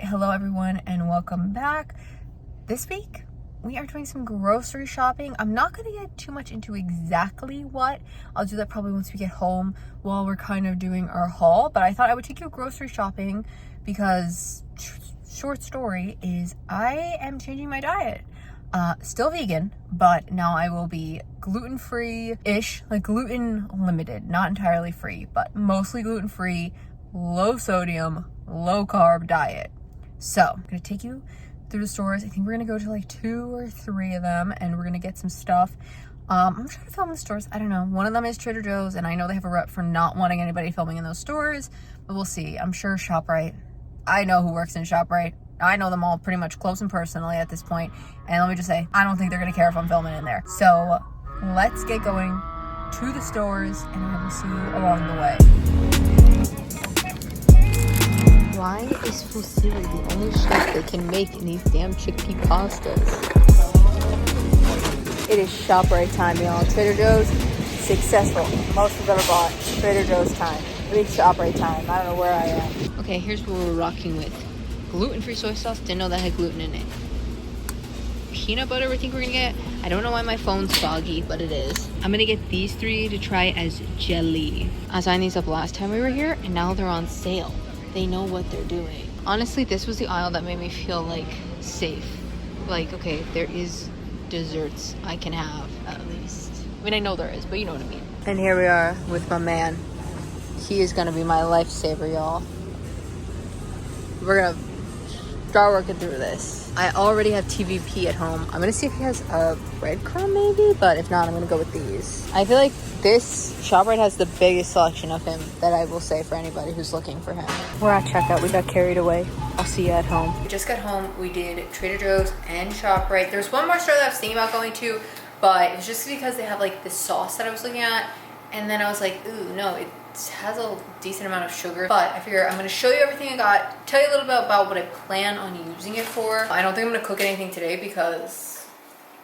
Hello everyone and welcome back. This week we are doing some grocery shopping. I'm not going to get too much into exactly what. I'll do that probably once we get home while we're kind of doing our haul, but I thought I would take you grocery shopping because short story is I am changing my diet. Still vegan, but now I will be gluten-free-ish, like gluten limited, not entirely free, but mostly gluten-free, low sodium, low carb diet. So I'm gonna take you through the stores. I think we're gonna go to like 2 or 3 of them and we're gonna get some stuff. I'm trying to film in the stores. I don't know. One of them is Trader Joe's and I know they have a rep for not wanting anybody filming in those stores, but we'll see. I'm sure ShopRite. I know who works in ShopRite. I know them all pretty much close and personally at this point. And let me just say, I don't think they're gonna care if I'm filming in there. So let's get going to the stores and I will see you along the way. Why is fusilli the only shape they can make in these damn chickpea pastas? It is ShopRite time, y'all. Trader Joe's, successful. Most of them are bought. Trader Joe's time. It is ShopRite time. I don't know where I am. Okay, here's what we're rocking with. Gluten-free soy sauce. Didn't know that had gluten in it. Peanut butter, I think we're gonna get. I don't know why my phone's foggy, but it is. I'm gonna get these 3 to try as jelly. I signed these up last time we were here, and now they're on sale. They know what they're doing. Honestly, this was the aisle that made me feel like safe. Like, okay, there is desserts I can have at least. I mean, I know there is, but you know what I mean. And here we are with my man. He is gonna be my lifesaver, y'all. We're gonna start working through this. I already have TVP at home. I'm gonna see if he has a breadcrumb maybe, but if not, I'm gonna go with these. I feel like this ShopRite has the biggest selection of him that I will say for anybody who's looking for him. We're at checkout. We got carried away. I'll see you at home. We just got home. We did Trader Joe's and ShopRite. There's one more store that I was thinking about going to, but it was just because they have like this sauce that I was looking at, and then I was like, ooh, no, it has a decent amount of sugar. But I figure I'm going to show you everything I got, tell you a little bit about what I plan on using it for. I don't think I'm going to cook anything today because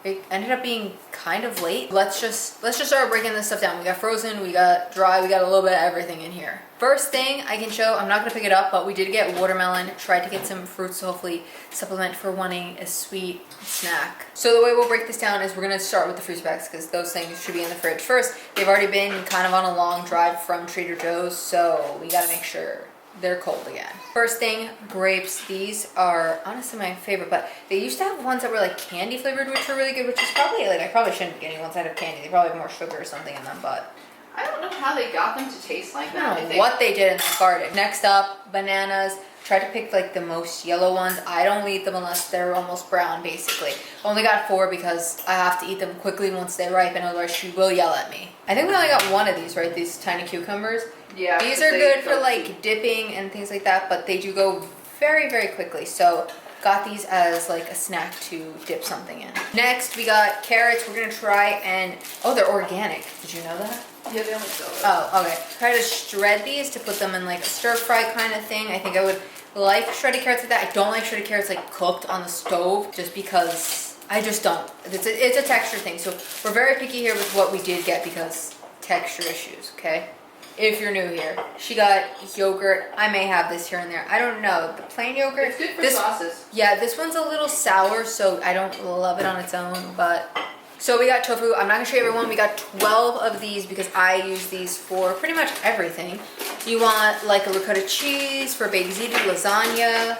it ended up being kind of late. Let's just start breaking this stuff down. We got frozen, we got dry, we got a little bit of everything in here. First thing I can show, I'm not gonna pick it up, but we did get watermelon. Tried to get some fruits to hopefully supplement for wanting a sweet snack. So the way we'll break this down is we're gonna start with the fruit bags because those things should be in the fridge first. They've already been kind of on a long drive from Trader Joe's, so we gotta make sure they're cold again. First thing, grapes. These are honestly my favorite, but they used to have ones that were like candy flavored, which were really good, which is probably like, I probably shouldn't be getting ones that have candy. They probably have more sugar or something in them, but I don't know how they got them to taste like that. I don't know what they did in that garden. Next up, bananas. Try to pick like the most yellow ones. I don't eat them unless they're almost brown, basically. Only got 4 because I have to eat them quickly once they ripen, otherwise she will yell at me. I think we only got 1 of these, right? These tiny cucumbers. Yeah. These are good for like dipping and things like that, but they do go very, very quickly. So got these as like a snack to dip something in. Next, we got carrots. We're gonna try and, oh, they're organic. Did you know that? Yeah, they only sell it. Oh, okay. Try to shred these to put them in like a stir fry kind of thing. I think I would like shredded carrots like that. I don't like shredded carrots like cooked on the stove just because I just don't. It's a texture thing. So we're very picky here with what we did get because texture issues, okay? If you're new here. She got yogurt. I may have this here and there. I don't know. The plain yogurt. It's good for sauces. Yeah, this one's a little sour, so I don't love it on its own, but... So we got tofu. I'm not gonna show you everyone. We got 12 of these because I use these for pretty much everything. You want like a ricotta cheese for baby ziti, lasagna.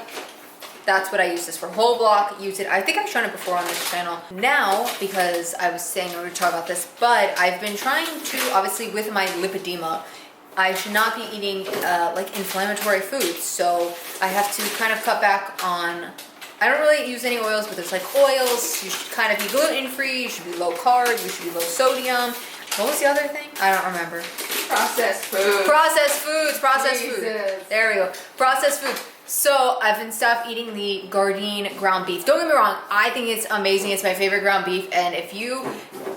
That's what I use this for. Whole block, use it. I think I've shown it before on this channel. Now, because I was saying we would talk about this, but I've been trying to, obviously with my lipedema, I should not be eating like inflammatory foods. So I have to kind of cut back on, I don't really use any oils, but there's like oils. You should kind of be gluten-free, you should be low carb, you should be low sodium. What was the other thing? I don't remember. Processed food. Processed food. There we go. Processed food. So I've been eating the Gardein ground beef. Don't get me wrong, I think it's amazing. It's my favorite ground beef, and if you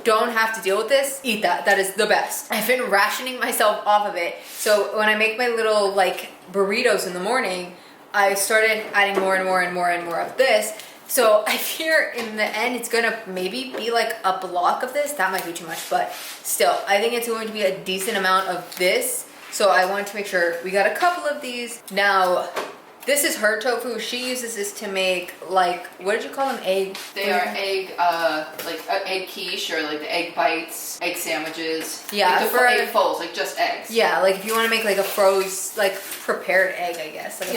don't have to deal with this, eat that. That is the best. I've been rationing myself off of it. So when I make my little like burritos in the morning, I started adding more and more and more and more of this. So I fear in the end it's gonna maybe be like a block of this. That might be too much, but still, I think it's going to be a decent amount of this. So I wanted to make sure we got a couple of these. Now, This is her tofu. She uses this to make, like, what did you call them? Egg? They are egg, like egg quiche or like the egg bites, egg sandwiches. Yeah, like for egg fulls, like just eggs. Yeah, like if you want to make like a prepared egg, I guess. Like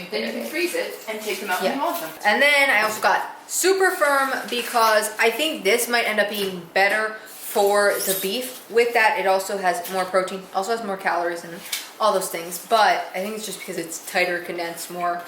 then you can freeze it and take them out when you want them. And then I also got Super Firm because I think this might end up being better for the beef. With that, it also has more protein, also has more calories and all those things. But I think it's just because it's tighter, condensed more.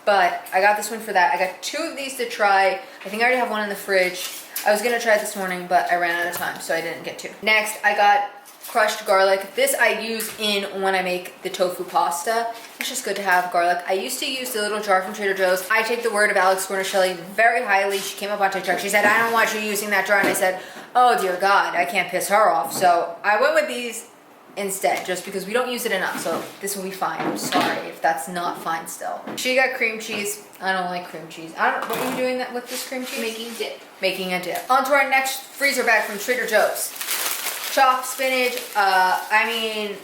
But I got this one for that. I got 2 of these to try. I think I already have one in the fridge. I was gonna try it this morning, but I ran out of time, so I didn't get to. Next, I got crushed garlic. This I use in when I make the tofu pasta. It's just good to have garlic. I used to use the little jar from Trader Joe's. I take the word of Alex Guarnaschelli very highly. She came up on TikTok. She said, I don't want you using that jar. And I said, oh dear God, I can't piss her off. So I went with these instead, just because we don't use it enough. So this will be fine. I'm sorry if that's not fine still. She got cream cheese. I don't like cream cheese. What are you doing with this cream cheese? Making dip. Making a dip. On to our next freezer bag from Trader Joe's. Chopped spinach. I mean,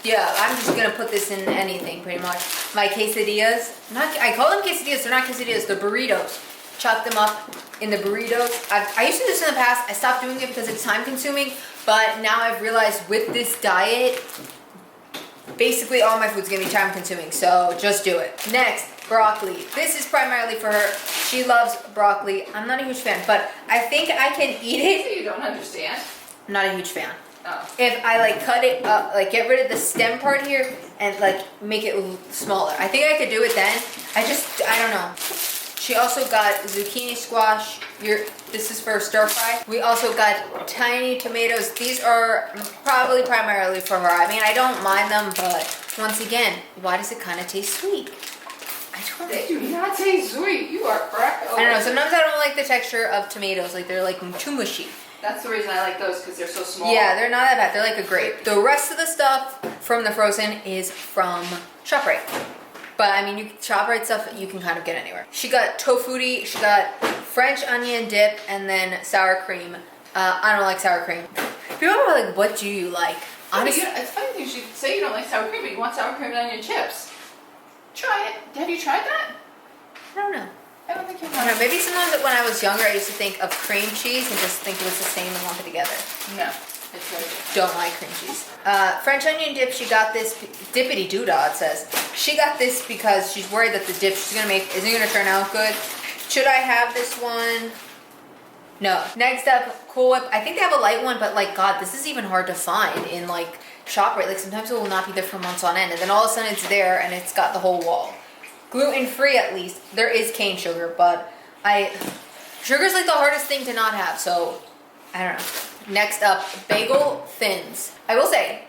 yeah, I'm just gonna put this in anything pretty much. My quesadillas. I call them quesadillas. They're not quesadillas. They're burritos. Chop them up in the burritos. I used to do this in the past. I stopped doing it because it's time consuming. But now I've realized with this diet, basically all my food's gonna be time consuming. So just do it. Next, broccoli. This is primarily for her. She loves broccoli. I'm not a huge fan, but I think I can eat it. You don't understand. I'm not a huge fan. Oh. If I like cut it up, like get rid of the stem part here and like make it smaller. I think I could do it then. I don't know. She also got zucchini squash. This is for stir fry. We also got tiny tomatoes. These are probably primarily for her. I mean, I don't mind them, but once again, why does it kind of taste sweet? They do not taste sweet. You are correct. I don't know. Sometimes I don't like the texture of tomatoes. Like they're like too mushy. That's the reason I like those, because they're so small. Yeah, they're not that bad. They're like a grape. The rest of the stuff from the frozen is from ShopRite. But I mean, ShopRite stuff you can kind of get anywhere. She got tofutti, she got French onion dip, and then sour cream. I don't like sour cream. People are like, what do you like? Honestly, it's funny you should say you don't like sour cream, but you want sour cream and onion chips. Try it. Have you tried that? I don't know. I don't think you've I don't know. Maybe sometimes when I was younger, I used to think of cream cheese and just think it was the same and lump it together. No, it's very different. Don't like cream cheese. French onion dip, she got this, dippity doodah it says. She got this because she's worried that the dip she's gonna make isn't gonna turn out good. Should I have this one? No. Next up, Cool Whip. I think they have a light one, but like, God, this is even hard to find in like ShopRite. Like sometimes it will not be there for months on end, and then all of a sudden it's there and it's got the whole wall. Gluten-free at least. There is cane sugar, but sugar's like the hardest thing to not have, so I don't know. Next up, bagel thins. I will say,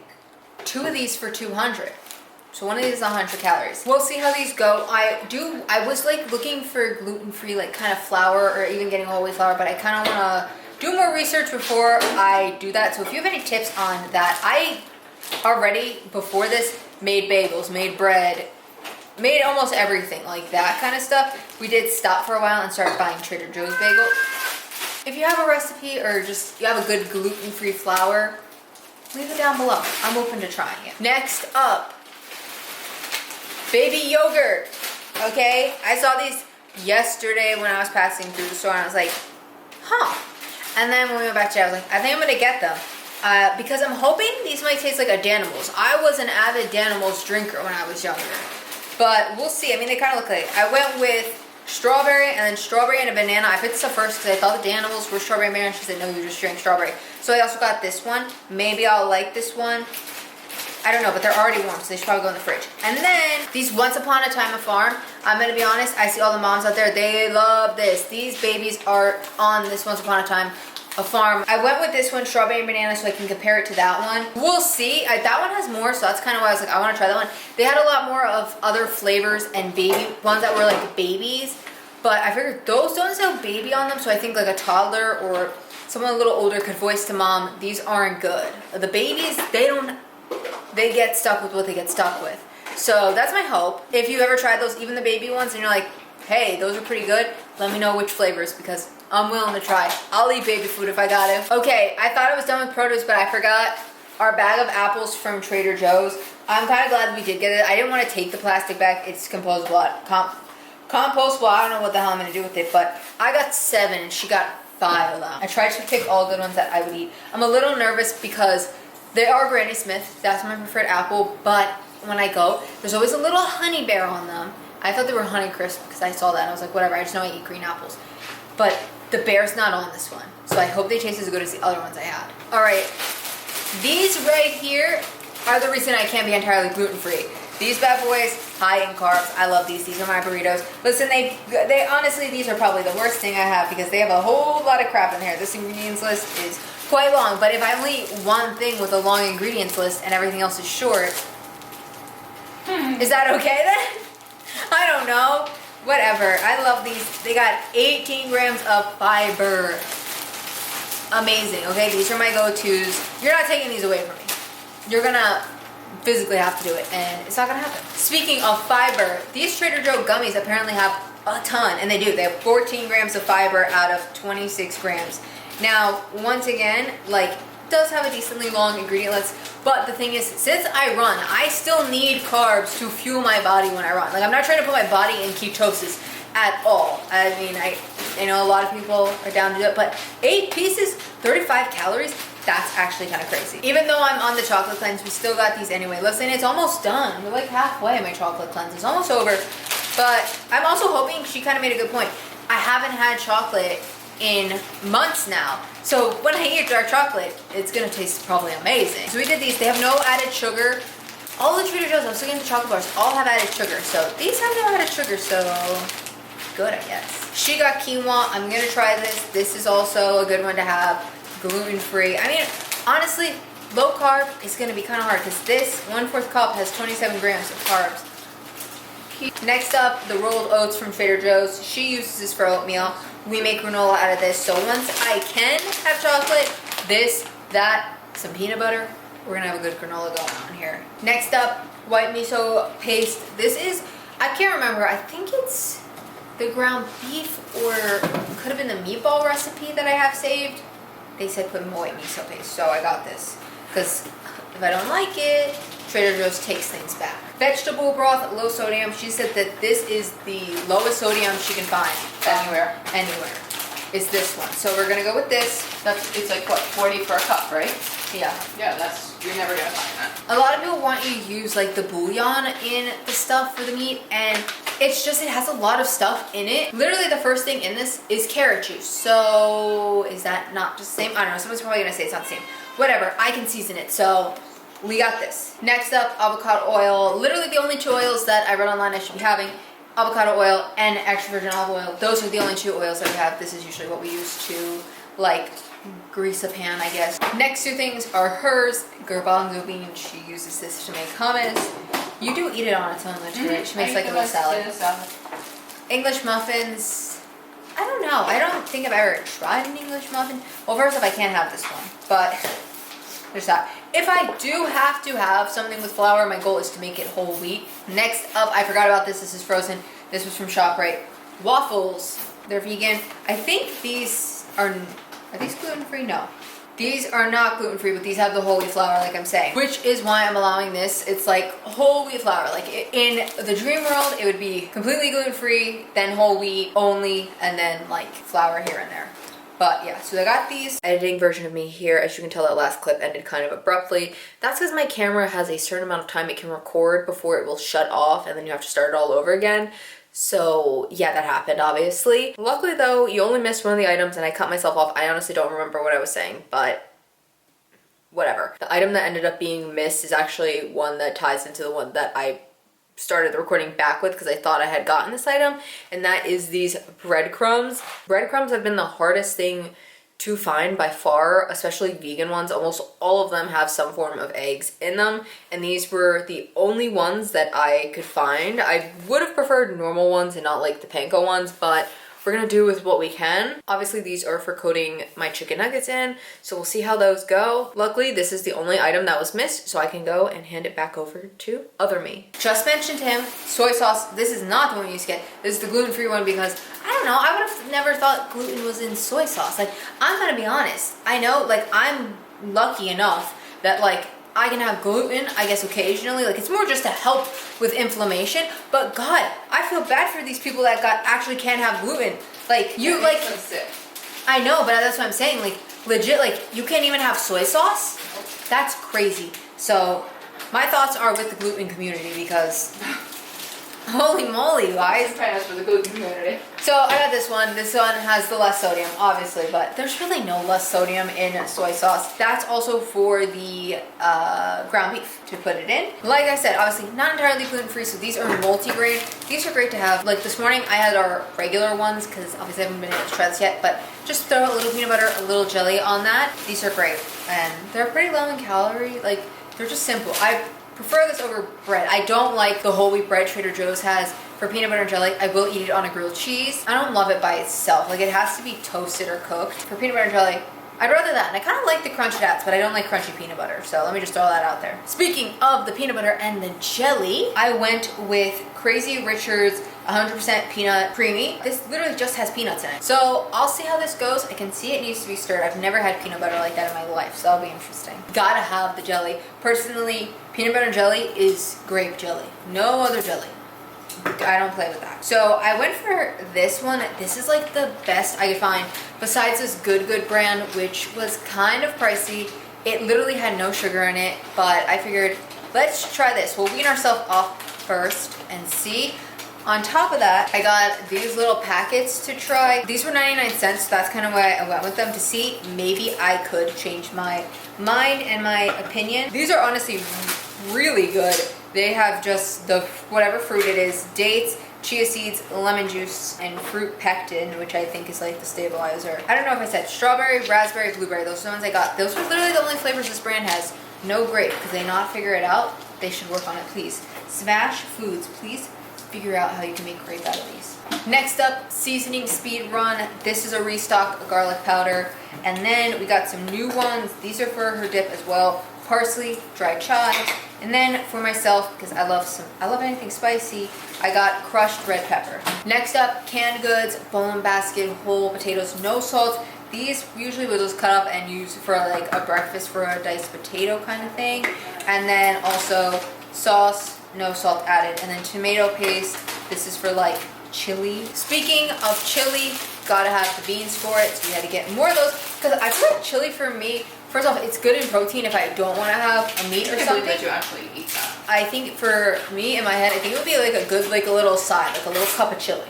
2 of these for 200. So one of these is 100 calories. We'll see how these go. I was like looking for gluten-free like kind of flour or even getting whole wheat flour, but I kind of want to do more research before I do that. So if you have any tips on that, I already before this made bagels, made bread, made almost everything like that kind of stuff. We did stop for a while and start buying Trader Joe's bagel. If you have a recipe or just you have a good gluten-free flour, leave it down below. I'm open to trying it. Next up, baby yogurt. Okay, I saw these yesterday when I was passing through the store and I was like, huh. And then when we went back to it, I was like, I think I'm gonna get them. Because I'm hoping these might taste like a Danimals. I was an avid Danimals drinker when I was younger. But we'll see. I mean, they kind of look like. I went with strawberry and then strawberry and a banana. I picked this up first because I thought the Danimals were strawberry and banana. She said, no, you just drink strawberry. So I also got this one. Maybe I'll like this one. I don't know, but they're already warm, so they should probably go in the fridge. And then these Once Upon a Time a Farm. I'm going to be honest. I see all the moms out there. They love this. These babies are on this Once Upon a Time a Farm. I went with this one, strawberry and banana, so I can compare it to that one. We'll see. That one has more, so that's kind of why I was like, I want to try that one. They had a lot more of other flavors and baby ones that were like babies, but I figured those don't have baby on them, so I think like a toddler or someone a little older could voice to mom, these aren't good. The babies, they get stuck with what they get stuck with. So that's my hope. If you ever tried those, even the baby ones, and you're like, hey, those are pretty good, let me know which flavors because I'm willing to try. I'll eat baby food if I got it. Okay, I thought I was done with produce, but I forgot our bag of apples from Trader Joe's. I'm kind of glad we did get it. I didn't want to take the plastic bag. It's compostable. Compostable. I don't know what the hell I'm going to do with it, but I got 7 and she got 5 of them. I tried to pick all good ones that I would eat. I'm a little nervous because they are Granny Smith. That's my preferred apple, but when I go, there's always a little honey bear on them. I thought they were Honey Crisp because I saw that and I was like, whatever, I just know I eat green apples. But the bear's not on this one. So I hope they taste as good as the other ones I had. All right, these right here are the reason I can't be entirely gluten-free. These bad boys, high in carbs. I love these. These are my burritos. Listen, they honestly, these are probably the worst thing I have because they have a whole lot of crap in here. This ingredients list is quite long, but if I only eat one thing with a long ingredients list and everything else is short, is that okay then? I don't know. Whatever. I love these. They got 18 grams of fiber. Amazing. Okay, these are my go-tos. You're not taking these away from me. You're gonna physically have to do it, and it's not gonna happen. Speaking of fiber, these Trader Joe gummies apparently have a ton, and they do. They have 14 grams of fiber out of 26 grams. Now, once again, like, does have a decently long ingredient list, but the thing is, since I run, I still need carbs to fuel my body when I run. Like, I'm not trying to put my body in ketosis at all. I mean, I know a lot of people are down to do it, but 8 pieces, 35 calories, that's actually kind of crazy. Even though I'm on the chocolate cleanse, we still got these anyway. Listen, it's almost done. We're like halfway. My chocolate cleanse is almost over, but I'm also hoping, she kind of made a good point, I haven't had chocolate in months now. So when I eat dark chocolate, it's gonna taste probably amazing. So we did these. They have no added sugar. All the Trader Joe's, I was looking at the chocolate bars, all have added sugar. So these have no added sugar, so good, I guess. She got quinoa. I'm gonna try this. This is also a good one to have. Gluten-free. I mean, honestly, low carb is gonna be kind of hard because this 1/4 cup has 27 grams of carbs. Next up, the rolled oats from Trader Joe's. She uses this for oatmeal. We make granola out of this. So once I can have chocolate, this, that, some peanut butter, we're gonna have a good granola going on here. Next up, white miso paste. This is, I can't remember, I think it's the ground beef or could have been the meatball recipe that I have saved. They said put in white miso paste, so I got this. Because if I don't like it, Trader Joe's takes things back. Vegetable broth, low sodium. She said that this is the lowest sodium she can find. Anywhere. Anywhere. Is this one. So we're gonna go with this. It's like what, 40 for a cup, right? Yeah. Yeah, you're never gonna find that. A lot of people want you to use like the bouillon in the stuff for the meat, and it's just, it has a lot of stuff in it. Literally the first thing in this is carrot juice. So is that not just the same? I don't know, someone's probably gonna say it's not the same. Whatever, I can season it, so we got this. Next up, avocado oil. Literally the only 2 oils that I read online I should be having. Avocado oil and extra virgin olive oil. Those are the only 2 oils that we have. This is usually what we use to like grease a pan, I guess. Next 2 things are hers. Garbanzo bean. She uses this to make hummus. You do eat it on its own, though, right? She makes like a little salad. English muffins. I don't know. I don't think I've ever tried an English muffin. Well, first off, I can't have this one, but there's that. If I do have to have something with flour, my goal is to make it whole wheat. Next up, I forgot about this. This is frozen. This was from ShopRite. Waffles. They're vegan. I think these are these gluten-free? No. These are not gluten-free, but these have the whole wheat flour, like I'm saying, which is why I'm allowing this. It's like whole wheat flour. Like in the dream world, it would be completely gluten-free, then whole wheat only, and then like flour here and there. But yeah, so I got these. Editing version of me here. As you can tell, that last clip ended kind of abruptly. That's because my camera has a certain amount of time it can record before it will shut off, and then you have to start it all over again. So yeah, that happened, obviously. Luckily though, you only missed one of the items and I cut myself off. I honestly don't remember what I was saying, but whatever. The item that ended up being missed is actually one that ties into the one that I started the recording back with because I thought I had gotten this item, and that is these breadcrumbs. Breadcrumbs have been the hardest thing to find by far, especially vegan ones. Almost all of them have some form of eggs in them, and these were the only ones that I could find. I would have preferred normal ones and not like the panko ones, but we're gonna do with what we can. Obviously these are for coating my chicken nuggets in, so we'll see how those go. Luckily this is the only item that was missed, so I can go and hand it back over to other me. Just mentioned to him, soy sauce. This is not the one you used to get. This is the gluten-free one because I don't know, I would have never thought gluten was in soy sauce. Like, I'm gonna be honest, I know, like, I'm lucky enough that like I can have gluten, I guess occasionally, like it's more just to help with inflammation. But God, I feel bad for these people that actually can't have gluten. Like you like, sick. I know, but that's what I'm saying. Like legit, like you can't even have soy sauce. That's crazy. So my thoughts are with the gluten community because holy moly, guys. Prayers for the gluten community. So I got this one. This one has the less sodium, obviously, but there's really no less sodium in soy sauce. That's also for the ground beef to put it in. Like I said, obviously not entirely gluten-free, so these are multi-grain. These are great to have. Like this morning, I had our regular ones because obviously I haven't been able to try this yet, but just throw a little peanut butter, a little jelly on that. These are great, and they're pretty low in calorie. Like they're just simple. I prefer this over bread. I don't like the whole wheat bread Trader Joe's has for peanut butter and jelly. I will eat it on a grilled cheese. I don't love it by itself. Like it has to be toasted or cooked. For peanut butter and jelly, I'd rather that. And I kind of like the crunchy dats, but I don't like crunchy peanut butter. So let me just throw that out there. Speaking of the peanut butter and the jelly, I went with Crazy Richard's 100% peanut creamy. This literally just has peanuts in it. So I'll see how this goes. I can see it needs to be stirred. I've never had peanut butter like that in my life, so that'll be interesting. Gotta have the jelly. Personally, peanut butter and jelly is grape jelly. No other jelly. I don't play with that. So I went for this one. This is like the best I could find besides this Good brand, which was kind of pricey. It literally had no sugar in it, but I figured let's try this. We'll wean ourselves off first and see. On top of that, I got these little packets to try. These were 99 cents, so that's kind of why I went with them, to see maybe I could change my mind and my opinion. These are honestly really good. They have just the whatever fruit it is, dates, chia seeds, lemon juice, and fruit pectin, which I think is like the stabilizer. I don't know if I said strawberry, raspberry, blueberry. Those are the ones I got. Those were literally the only flavors this brand has. No grape. Because they not figure it out. They should work on it, please. Smash Foods, please figure out how you can make grape out of these. Next up, seasoning speed run. This is a restock garlic powder. And then we got some new ones. These are for her dip as well. Parsley, dried chives. And then for myself, because I love anything spicy, I got crushed red pepper. Next up, canned goods, bone basket, whole potatoes, no salt. These usually we'll just cut up and use for like a breakfast for a diced potato kind of thing. And then also sauce, no salt added. And then tomato paste, this is for like chili. Speaking of chili, gotta have the beans for it, so we had to get more of those. Because I feel like chili for me, first off, it's good in protein if I don't want to have a meat or something. That you actually eat that. I think for me, in my head, I think it would be like a good, like a little side, like a little cup of chili.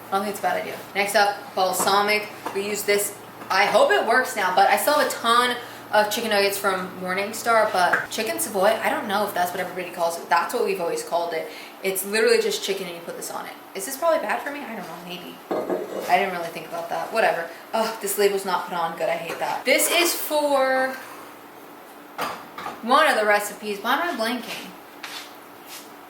I don't think it's a bad idea. Next up, balsamic. We use this. I hope it works now, but I still have a ton of chicken nuggets from Morningstar, but chicken savoy, I don't know if that's what everybody calls it. That's what we've always called it. It's literally just chicken and you put this on it. Is this probably bad for me? I don't know, maybe. I didn't really think about that. Whatever. Oh, this label's not put on. Good, I hate that. This is for one of the recipes. Why am I blanking?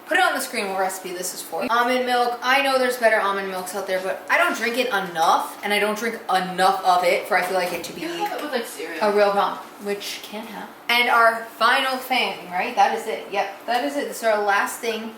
Put it on the screen what recipe this is for. Almond milk. I know there's better almond milks out there, but I don't drink it enough, and I don't drink enough of it for I feel like it to be You have it with like cereal. a real problem, which can happen. And our final thing, right? That is it. Yep, that is it. So our last thing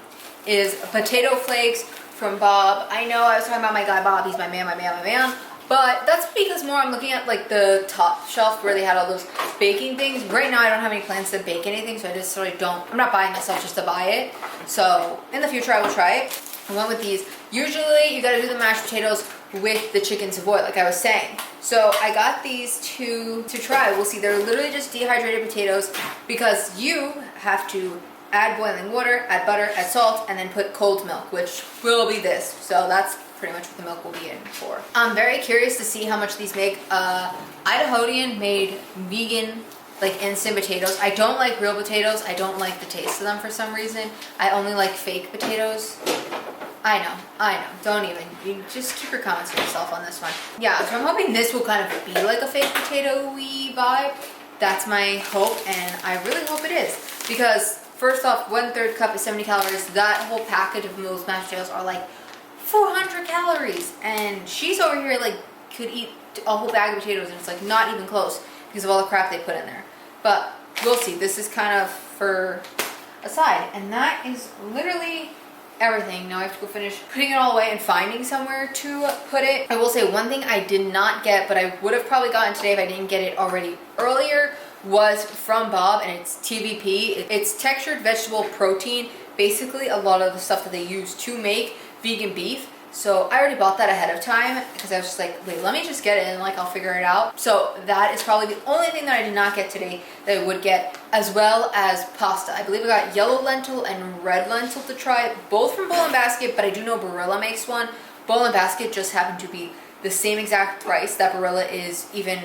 is potato flakes from Bob. I know I was talking about my guy Bob. He's my man, my man, my man. But that's because more I'm looking at like the top shelf where they had all those baking things. Right now I don't have any plans to bake anything, so I just sort of don't. I'm not buying this stuff just to buy it. So in the future I will try it. I went with these. Usually you gotta do the mashed potatoes with the chicken savoy, like I was saying. So I got these to try. We'll see. They're literally just dehydrated potatoes because you have to add boiling water, add butter, add salt, and then put cold milk, which will be this. So that's pretty much what the milk will be in for. I'm very curious to see how much these make. Idahoan made vegan, like instant potatoes. I don't like real potatoes. I don't like the taste of them for some reason. I only like fake potatoes. I know. Don't even. You just keep your comments to yourself on this one. Yeah, so I'm hoping this will kind of be like a fake potato-y vibe. That's my hope, and I really hope it is. Because first off, 1/3 cup is 70 calories. That whole package of those mashed potatoes are like 400 calories, and she's over here like could eat a whole bag of potatoes and it's like not even close because of all the crap they put in there. But we'll see. This is kind of for a side, and that is literally everything. Now I have to go finish putting it all away and finding somewhere to put it. I will say one thing I did not get, but I would have probably gotten today if I didn't get it already earlier, was from Bob, and it's TVP. It's textured vegetable protein, basically a lot of the stuff that they use to make vegan beef. So I already bought that ahead of time because I was just like, wait, let me just get it and like I'll figure it out. So that is probably the only thing that I did not get today that I would get, as well as pasta. I believe I got yellow lentil and red lentil to try, both from Bowl and Basket, but I do know Barilla makes one. Bowl and Basket just happen to be the same exact price that Barilla is, even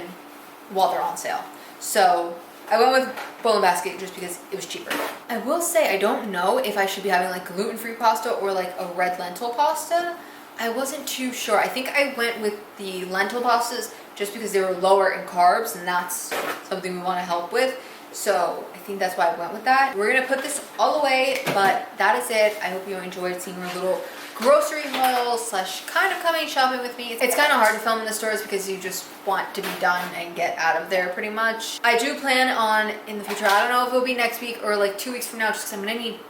while they're on sale. So I went with Bowl and Basket just because it was cheaper. I will say I don't know if I should be having like gluten-free pasta or like a red lentil pasta. I wasn't too sure. I think I went with the lentil pastas just because they were lower in carbs, and that's something we want to help with. So I think that's why I went with that. We're gonna put this all away, but that is it. I hope you enjoyed seeing our little grocery haul slash kind of coming shopping with me. It's kind of hard to film in the stores because you just want to be done and get out of there pretty much. I do plan on in the future, I don't know if it'll be next week or like 2 weeks from now, just because I'm gonna need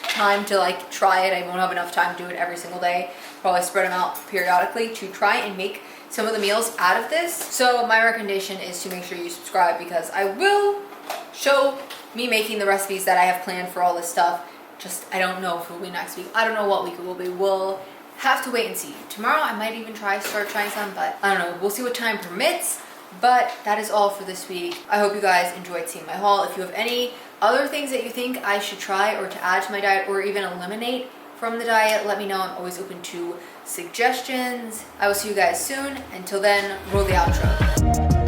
time to like try it. I won't have enough time to do it every single day. Probably spread them out periodically to try and make some of the meals out of this. So my recommendation is to make sure you subscribe, because I will show me making the recipes that I have planned for all this stuff. Just, I don't know if it will be next week. I don't know what week it will be. We'll have to wait and see. Tomorrow I might even start trying some, but I don't know. We'll see what time permits. But that is all for this week. I hope you guys enjoyed seeing my haul. If you have any other things that you think I should try or to add to my diet or even eliminate from the diet, let me know. I'm always open to suggestions. I will see you guys soon. Until then, roll the outro.